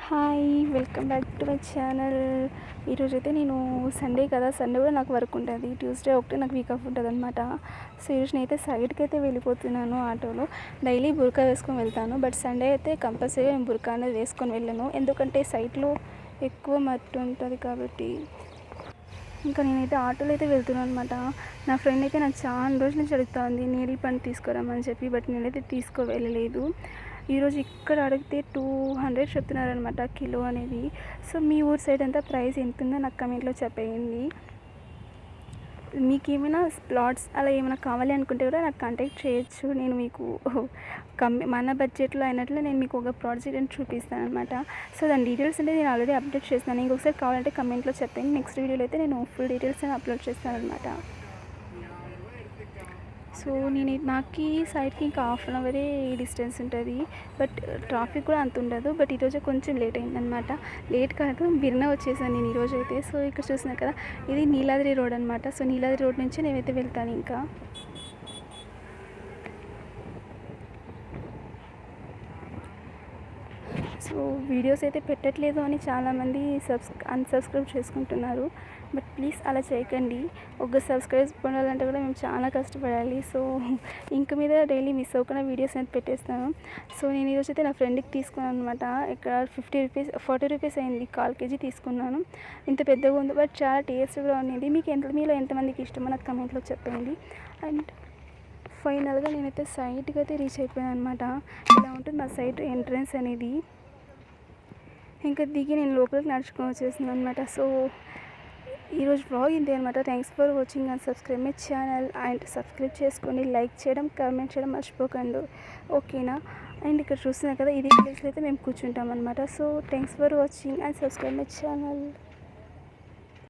Hi, welcome back to my channel. ఈరోజైతే నేను Sunday కదా, సండే కూడా నాకు వర్క్ ఉంటుంది. ట్యూస్డే ఒకటి నాకు వీక్ ఆఫ్ ఉంటుంది అనమాట. సో ఈరోజు నేనైతే సైడ్కి అయితే వెళ్ళిపోతున్నాను ఆటోలో. డైలీ బుర్కా వేసుకొని వెళ్తాను, బట్ సండే అయితే కంపల్సరీ నేను బుర్కా అనేది వేసుకొని వెళ్ళను, ఎందుకంటే సైట్లో ఎక్కువ మట్టి ఉంటుంది కాబట్టి. ఇంకా నేనైతే ఆటోలో అయితే వెళ్తున్నాను అనమాట. నా ఫ్రెండ్ అయితే నాకు చాలా రోజుల నుంచి అడుగుతుంది నీళ్ళ పని తీసుకురామని చెప్పి, బట్ నేనైతే వెళ్ళలేదు. ఈరోజు ఇక్కడ అడిగితే 200 చెప్తున్నారనమాట కిలో అనేది. సో మీ ఊరు సైడ్ అంతా ప్రైస్ ఎంత ఉందో నాకు కమెంట్లో చెప్పేయండి. మీకు ఏమైనా ప్లాట్స్ అలా ఏమైనా కావాలి అనుకుంటే కూడా నాకు కాంటాక్ట్ చేయొచ్చు. నేను మీకు మన బడ్జెట్లో అయినట్లు నేను మీకు ఒక ప్రాజెక్ట్ చూపిస్తాను అనమాట. సో దాని డీటెయిల్స్ అంటే నేను ఆల్రెడీ అప్డేట్ చేస్తాను. ఇంకొకసారి కావాలంటే కమెంట్లో చెప్పండి. నెక్స్ట్ వీడియోలో అయితే నేను ఫుల్ డీటెయిల్స్ అని అప్లోడ్ చేస్తాను అనమాట. సో నాకు సైడ్కి ఇంకా హాఫ్ అన్ అవరే డిస్టెన్స్ ఉంటుంది, బట్ ట్రాఫిక్ కూడా అంత ఉండదు. బట్ ఈరోజు కొంచెం లేట్ అయిందనమాట. లేట్ కాదు, బిర్నా వచ్చేసాను నేను ఈరోజు అయితే. సో ఇక్కడ చూసినా కదా, ఇది నీలాద్రి రోడ్ అనమాట. సో నీలాద్రి రోడ్ నుంచి నేనైతే వెళ్తాను. ఇంకా సో వీడియోస్ అయితే పెట్టట్లేదు అని చాలామంది అన్సబ్స్క్రైబ్ చేసుకుంటున్నారు, బట్ ప్లీజ్ అలా చేయకండి. ఒక సబ్స్క్రైబ్ పొందాలంటే కూడా మేము చాలా కష్టపడాలి. సో ఇంక మీద డైలీ మిస్ అవ్వకుండా వీడియోస్ అనేది పెట్టేస్తాను. సో నేను ఈరోజు అయితే నా ఫ్రెండ్కి తీసుకున్నాను అనమాట. ఇక్కడ 40 రూపీస్ అయింది. 1/4 kg తీసుకున్నాను. ఇంత పెద్దగా ఉంది, బట్ చాలా టేస్ట్గా ఉండేది. మీలో ఎంతమందికి ఇష్టమో నాకు కమెంట్లో చెప్పండి. అండ్ ఫైనల్గా నేనైతే సైట్కి అయితే రీచ్ అయిపోయాను అనమాట. ఇలా ఉంటుంది నా సైట్ ఎంట్రన్స్ అనేది. ఇంకా దిగి నేను లోపలికి నడుచుకొని వచ్చేసింది అనమాట. సో ఈరోజు బ్లాగ్ ఇంతే అనమాట. Thanks for watching and subscribe my channel. And subscribe చేసుకోండి, లైక్ చేయడం, కామెంట్ చేయడం మర్చిపోకండి, ఓకేనా? అండ్ ఇక్కడ చూస్తున్నారు కదా, ఇదే ప్లేస్లో అయితే మేము కూర్చుంటాం అనమాట. So thanks for watching and subscribe my channel.